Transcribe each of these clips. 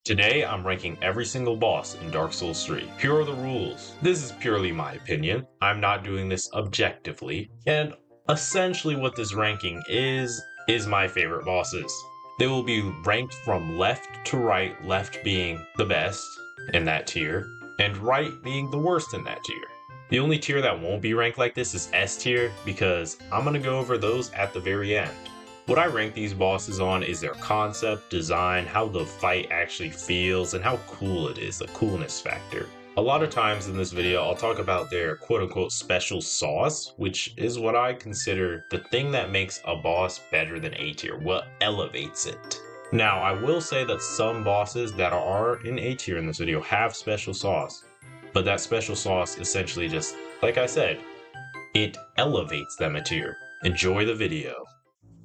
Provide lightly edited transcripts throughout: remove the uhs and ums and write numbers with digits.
Today, I'm ranking every single boss in Dark Souls 3. Here are the rules. This is purely my opinion. I'm not doing this objectively. And essentially what this ranking is my favorite bosses. They will be ranked from left to right, left being the best in that tier, and right being the worst in that tier. The only tier that won't be ranked like this is S tier, because I'm going to go over those at the very end. What I rank these bosses on is their concept, design, how the fight actually feels, and how cool it is, the coolness factor. A lot of times in this video, I'll talk about their quote-unquote special sauce, which is what I consider the thing that makes a boss better than A tier, what elevates it. Now, I will say that some bosses that are in A tier in this video have special sauce, but that special sauce essentially just, like I said, it elevates them a tier. Enjoy the video.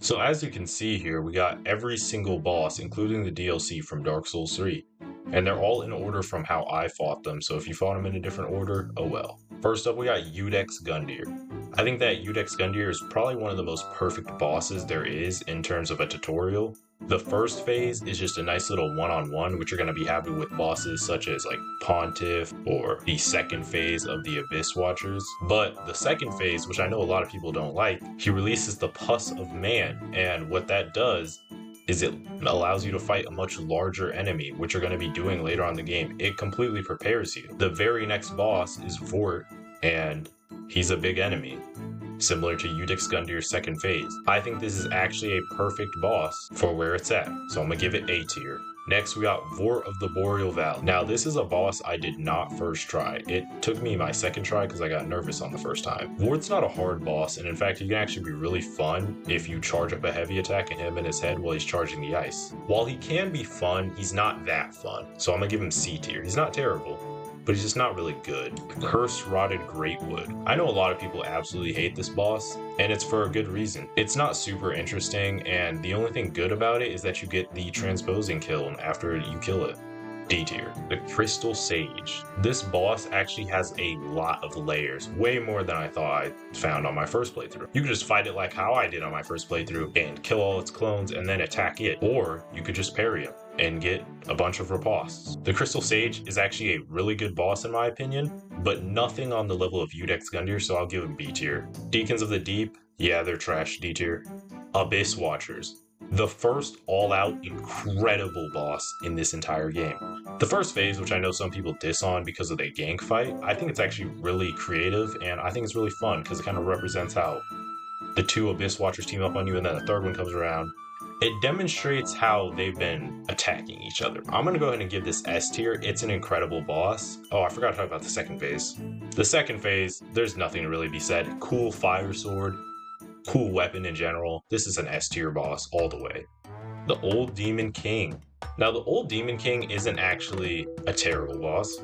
So as you can see here, we got every single boss, including the DLC from Dark Souls 3. And they're all in order from how I fought them, so if you fought them in a different order, oh well. First up, we got Udex Gundyr. I think that Udex Gundyr is probably one of the most perfect bosses there is in terms of a tutorial. The first phase is just a nice little one-on-one, which you're going to be happy with bosses such as like Pontiff or the second phase of the Abyss Watchers. But the second phase, which I know a lot of people don't like, he releases the Pus of Man, and what that does is it allows you to fight a much larger enemy, which you're going to be doing later on in the game. It completely prepares you. The very next boss is Vort, and he's a big enemy, similar to Udex Gundyr's second phase. I think this is actually a perfect boss for where it's at, so I'm gonna give it A tier. Next, we got Vort of the Boreal Valley. Now, this is a boss I did not first try. It took me my second try because I got nervous on the first time. Vort's not a hard boss, and in fact, he can actually be really fun if you charge up a heavy attack and hit him in his head while he's charging the ice. While he can be fun, he's not that fun, so I'm gonna give him C tier. He's not terrible, but he's just not really good. Curse Rotted Greatwood. I know a lot of people absolutely hate this boss, and it's for a good reason. It's not super interesting, and the only thing good about it is that you get the transposing kill after you kill it. D tier. The Crystal Sage. This boss actually has a lot of layers, way more than I thought I found on my first playthrough. You could just fight it like how I did on my first playthrough and kill all its clones and then attack it, or you could just parry him and get a bunch of riposts. The Crystal Sage is actually a really good boss in my opinion, but nothing on the level of Udex Gundyr, so I'll give him B tier. Deacons of the Deep, yeah, they're trash, D tier. Abyss Watchers. The first all-out incredible boss in this entire game. The first phase, which I know some people diss on because of the gank fight, I think it's actually really creative, and I think it's really fun because it kind of represents how the two Abyss Watchers team up on you and then the third one comes around. It demonstrates how they've been attacking each other. I'm going to go ahead and give this S tier. It's an incredible boss. Oh, I forgot to talk about the second phase. The second phase, there's nothing to really be said. Cool fire sword, cool weapon in general. This is an S tier boss all the way. The Old Demon King. Now, the Old Demon King isn't actually a terrible boss.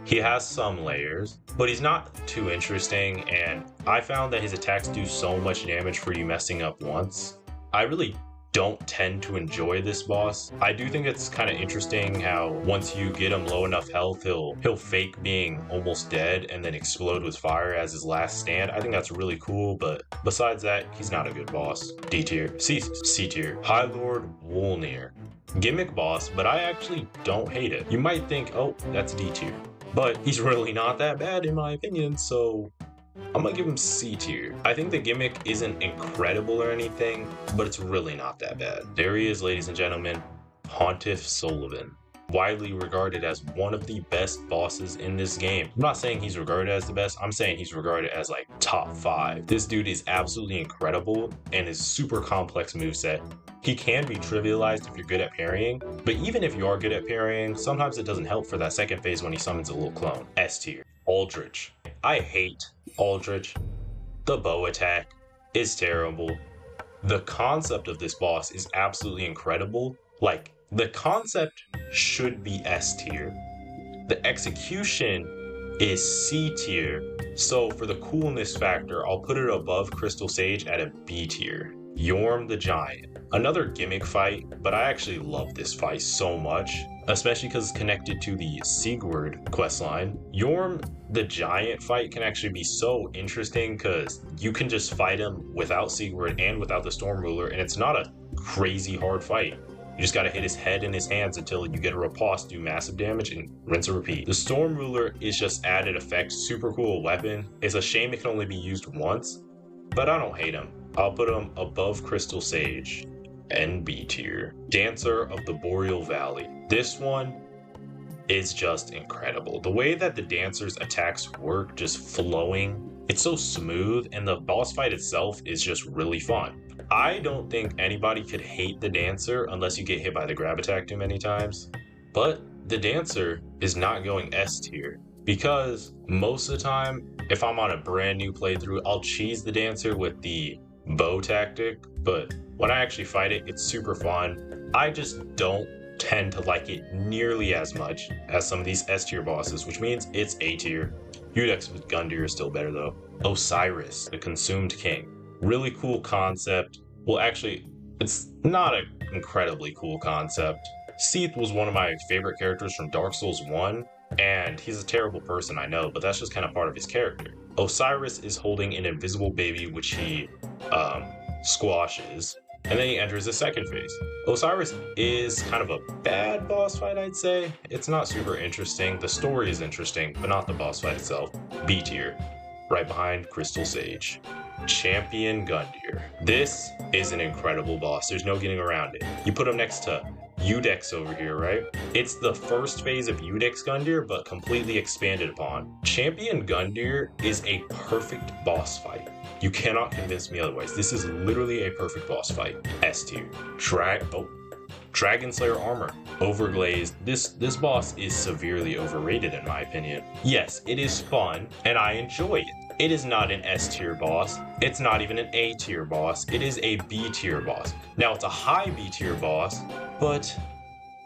He has some layers, but he's not too interesting, and I found that his attacks do so much damage for you messing up once. I really don't tend to enjoy this boss. I do think it's kind of interesting how once you get him low enough health, he'll fake being almost dead and then explode with fire as his last stand. I think that's really cool, but besides that, he's not a good boss. D tier. C tier. High Lord Wolnir. Gimmick boss, but I actually don't hate it. You might think, oh, that's D tier, but he's really not that bad in my opinion, so I'm gonna give him C tier. I think the gimmick isn't incredible or anything, but it's really not that bad. There he is, ladies and gentlemen, Pontiff Sullivan. Widely regarded as one of the best bosses in this game. I'm not saying he's regarded as the best, I'm saying he's regarded as like top 5. This dude is absolutely incredible and his super complex moveset. He can be trivialized if you're good at parrying, but even if you are good at parrying, sometimes it doesn't help for that second phase when he summons a little clone. S tier. Aldrich. I hate Aldrich. The bow attack is terrible. The concept of this boss is absolutely incredible. Like, the concept should be S tier. The execution is C tier. So for the coolness factor, I'll put it above Crystal Sage at a B tier. Yorm the Giant. Another gimmick fight, but I actually love this fight so much, especially because it's connected to the Sigurd questline. Yorm the Giant fight can actually be so interesting because you can just fight him without Sigurd and without the Storm Ruler, and it's not a crazy hard fight. You just gotta hit his head and his hands until you get a riposte, do massive damage, and rinse and repeat. The Storm Ruler is just added effect, super cool weapon. It's a shame it can only be used once, but I don't hate him. I'll put him above Crystal Sage and B tier. Dancer of the Boreal Valley. This one is just incredible. The way that the Dancer's attacks work, just flowing, it's so smooth, and the boss fight itself is just really fun. I don't think anybody could hate the Dancer unless you get hit by the grab attack too many times. But the Dancer is not going S tier because most of the time, if I'm on a brand new playthrough, I'll cheese the Dancer with the bow tactic, but when I actually fight it, it's super fun. I just don't tend to like it nearly as much as some of these S tier bosses, which means it's A tier. Udex with Gundyr is still better though. Osiris, the Consumed King. Really cool concept. Well, actually, it's not an incredibly cool concept. Seath was one of my favorite characters from Dark Souls 1, and he's a terrible person, I know, but that's just kind of part of his character. Osiris is holding an invisible baby, which he squashes, and then he enters the second phase. Osiris is kind of a bad boss fight, I'd say. It's not super interesting. The story is interesting, but not the boss fight itself. B tier, right behind Crystal Sage. Champion Gundyr. This is an incredible boss. There's no getting around it. You put him next to Udex over here, right? It's the first phase of Udex Gundyr, but completely expanded upon. Champion Gundyr is a perfect boss fight. You cannot convince me otherwise. This is literally a perfect boss fight. S tier. Dragon Slayer armor. Overglazed. This boss is severely overrated in my opinion. Yes, it is fun, and I enjoy it. It is not an S tier boss. It's not even an A tier boss. It is a B tier boss. Now, it's a high B tier boss, but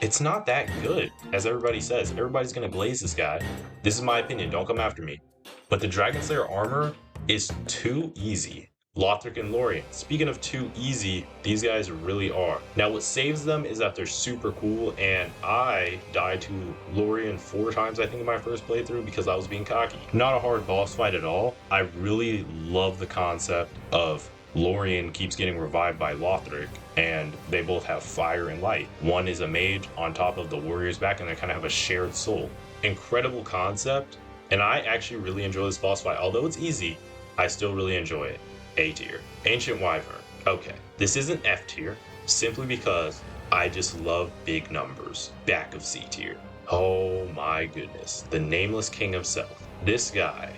it's not that good, as everybody says. Everybody's gonna glaze this guy. This is my opinion, don't come after me. But the Dragon Slayer armor is too easy. Lothric and Lorien. Speaking of too easy, these guys really are. Now, what saves them is that they're super cool, and I died to Lorien 4 times, I think, in my first playthrough because I was being cocky. Not a hard boss fight at all. I really love the concept of Lorien keeps getting revived by Lothric, and they both have fire and light. One is a mage on top of the warrior's back, and they kind of have a shared soul. Incredible concept, and I actually really enjoy this boss fight. Although it's easy, I still really enjoy it. A tier. Ancient Wyvern. Okay, this isn't F tier, simply because I just love big numbers. Back of C tier. Oh my goodness. The Nameless King himself. This guy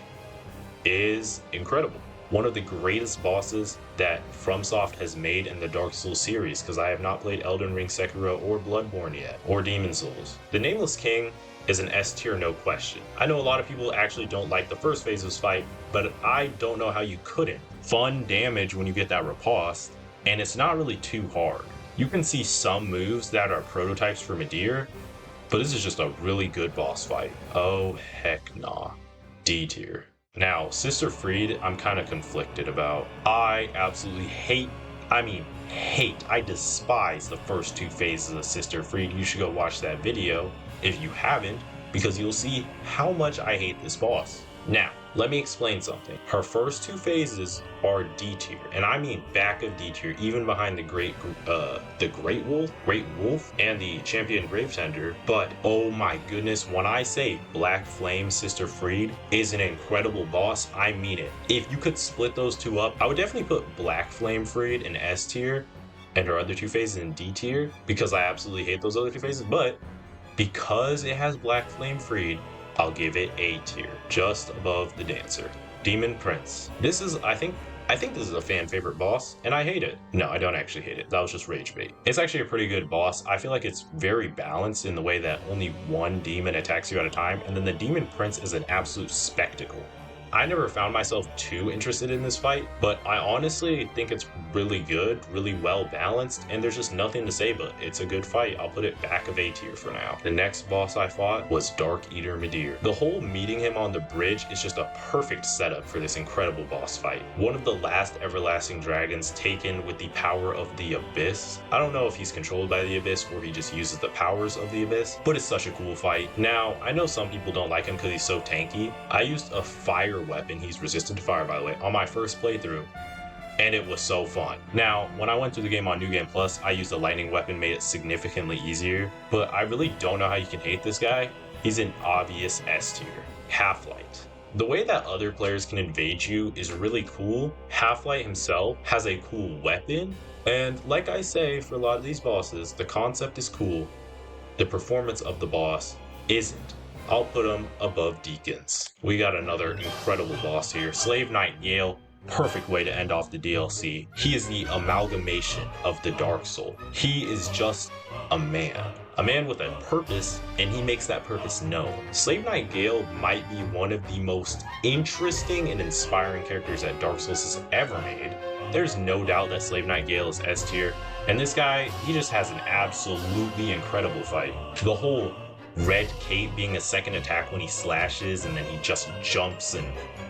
is incredible. One of the greatest bosses that FromSoft has made in the Dark Souls series, because I have not played Elden Ring, Sekiro, or Bloodborne yet, or Demon Souls. The Nameless King is an S tier, no question. I know a lot of people actually don't like the first phase of this fight, but I don't know how you couldn't. Fun damage when you get that riposte, and it's not really too hard. You can see some moves that are prototypes for Midir, but this is just a really good boss fight. Oh heck nah. D tier. Now, Sister Fried, I'm kind of conflicted about. I absolutely I despise the first 2 phases of Sister Fried. You should go watch that video if you haven't, because you'll see how much I hate this boss. Now, let me explain something. Her first 2 phases are D tier, and I mean back of D tier, even behind the Great Wolf, and the Champion Gravetender. But oh my goodness, when I say Black Flame Sister Fried is an incredible boss, I mean it. If you could split those 2 up, I would definitely put Black Flame Fried in S tier and her other 2 phases in D tier, because I absolutely hate those other 2 phases. But because it has Black Flame Fried, I'll give it A tier, just above the Dancer. Demon Prince. This is, I think this is a fan favorite boss, and I hate it. No, I don't actually hate it. That was just rage bait. It's actually a pretty good boss. I feel like it's very balanced in the way that only one demon attacks you at a time, and then the Demon Prince is an absolute spectacle. I never found myself too interested in this fight, but I honestly think it's really good, really well balanced, and there's just nothing to say but it's a good fight. I'll put it back of A tier for now. The next boss I fought was Dark Eater Midir. The whole meeting him on the bridge is just a perfect setup for this incredible boss fight. One of the last everlasting dragons taken with the power of the Abyss. I don't know if he's controlled by the Abyss or he just uses the powers of the Abyss, but it's such a cool fight. Now, I know some people don't like him because he's so tanky. I used a fire weapon. He's resistant to fire, by the way, on my first playthrough, and it was so fun. Now, when I went through the game on New Game Plus, I used a lightning weapon, made it significantly easier, but I really don't know how you can hate this guy. He's an obvious S tier. Half-Light. The way that other players can invade you is really cool. Half-Light himself has a cool weapon, and like I say, for a lot of these bosses, the concept is cool, the performance of the boss isn't. I'll put him above Deacons. We got another incredible boss here, Slave Knight Gale. Perfect way to end off the DLC. He is the amalgamation of the Dark Soul. He is just a man with a purpose, and he makes that purpose known. Slave Knight Gale might be one of the most interesting and inspiring characters that Dark Souls has ever made. There's no doubt that Slave Knight Gale is S tier, and this guy, he just has an absolutely incredible fight. The whole red cape being a second attack when he slashes, and then he just jumps, and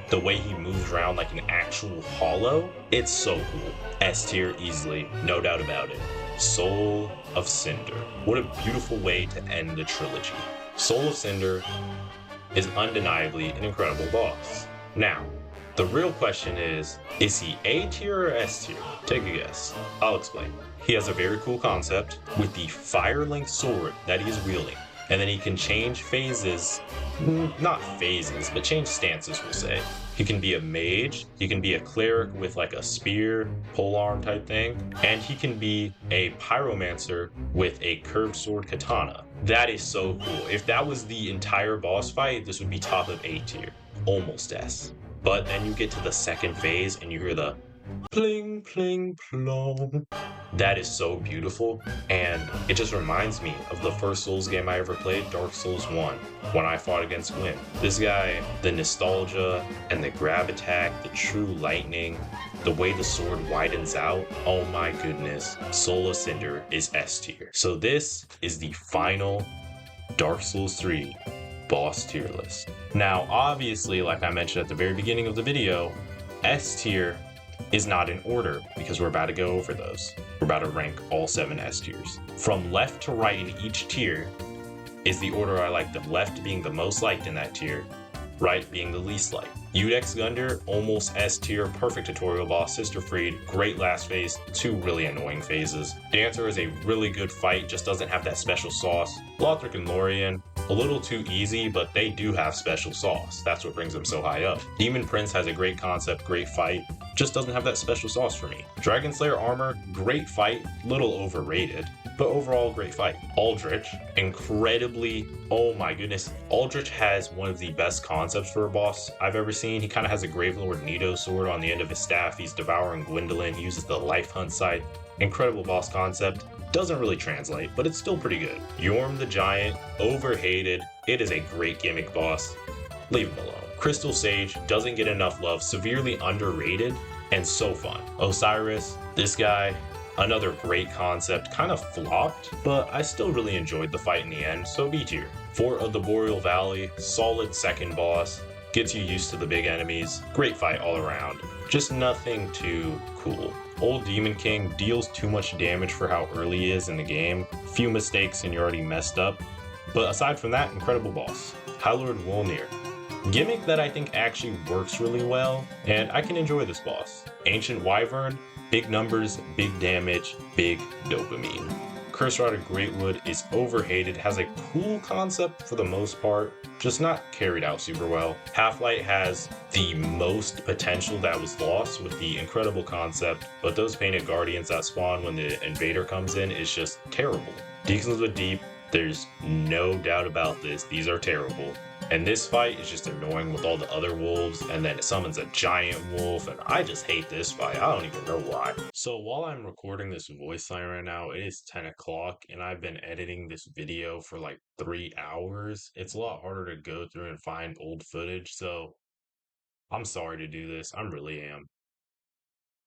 the way he moves around like an actual hollow, it's so cool. S tier easily, no doubt about it. Soul of Cinder. What a beautiful way to end the trilogy. Soul of Cinder is undeniably an incredible boss. Now, the real question is he A tier or S tier? Take a guess. I'll explain. He has a very cool concept with the fire link sword that he is wielding, and then he can change phases, not phases, but change stances, we'll say. He can be a mage, he can be a cleric with like a spear, polearm type thing, and he can be a pyromancer with a curved sword katana. That is so cool. If that was the entire boss fight, this would be top of A tier, almost S. But then you get to the second phase and you hear the pling, pling, plong. That is so beautiful, and it just reminds me of the first Souls game I ever played, Dark Souls 1, when I fought against Gwyn. This guy, the nostalgia and the grab attack, the true lightning, the way the sword widens out, oh my goodness, Soul of Cinder is S tier. So this is the final Dark Souls 3 boss tier list. Now, obviously, like I mentioned at the very beginning of the video, S tier is not in order because we're about to go over those. We're about to rank all 7 S tiers. From left to right in each tier is the order I like them, left being the most liked in that tier, right being the least liked. Udex Gunder, almost S tier, perfect tutorial boss. Sister Freed, great last phase, 2 really annoying phases. Dancer is a really good fight, just doesn't have that special sauce. Lothric and Lorien, a little too easy, but they do have special sauce. That's what brings them so high up. Demon Prince has a great concept, great fight, just doesn't have that special sauce for me. Dragon Slayer Armor, great fight, little overrated, but overall great fight. Aldrich, incredibly, oh my goodness, Aldrich has one of the best concepts for a boss I've ever seen. He kind of has a Gravelord Nito sword on the end of his staff. He's devouring Gwendolyn. He uses the life hunt sight. Incredible boss concept. Doesn't really translate, but it's still pretty good. Yorm the Giant, overhated. It is a great gimmick boss. Leave him alone. Crystal Sage doesn't get enough love, severely underrated, and so fun. Osiris, this guy, another great concept, kind of flopped, but I still really enjoyed the fight in the end, so B tier. Fort of the Boreal Valley, solid second boss, gets you used to the big enemies, great fight all around, just nothing too cool. Old Demon King deals too much damage for how early he is in the game, few mistakes and you're already messed up, but aside from that, incredible boss. High Lord Wolnir, gimmick that I think actually works really well, and I can enjoy this boss. Ancient Wyvern, big numbers, big damage, big dopamine. Curse Rod of Greatwood is overhated, has a cool concept for the most part, just not carried out super well. Half-Light has the most potential that was lost with the incredible concept, but those painted guardians that spawn when the invader comes in is just terrible. Deacons with Deep, there's no doubt about this, these are terrible. And this fight is just annoying with all the other wolves, and then it summons a giant wolf, and I just hate this fight. I don't even know why. So while I'm recording this voice line right now, it is 10 o'clock, and I've been editing this video for like 3 hours. It's a lot harder to go through and find old footage, so I'm sorry to do this. I really am.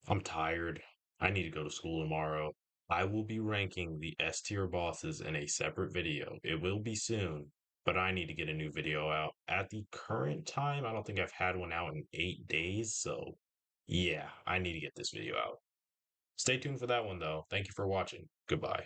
I'm tired. I need to go to school tomorrow. I will be ranking the S tier bosses in a separate video. It will be soon, but I need to get a new video out. At the current time, I don't think I've had one out in 8 days, so yeah, I need to get this video out. Stay tuned for that one though. Thank you for watching. Goodbye.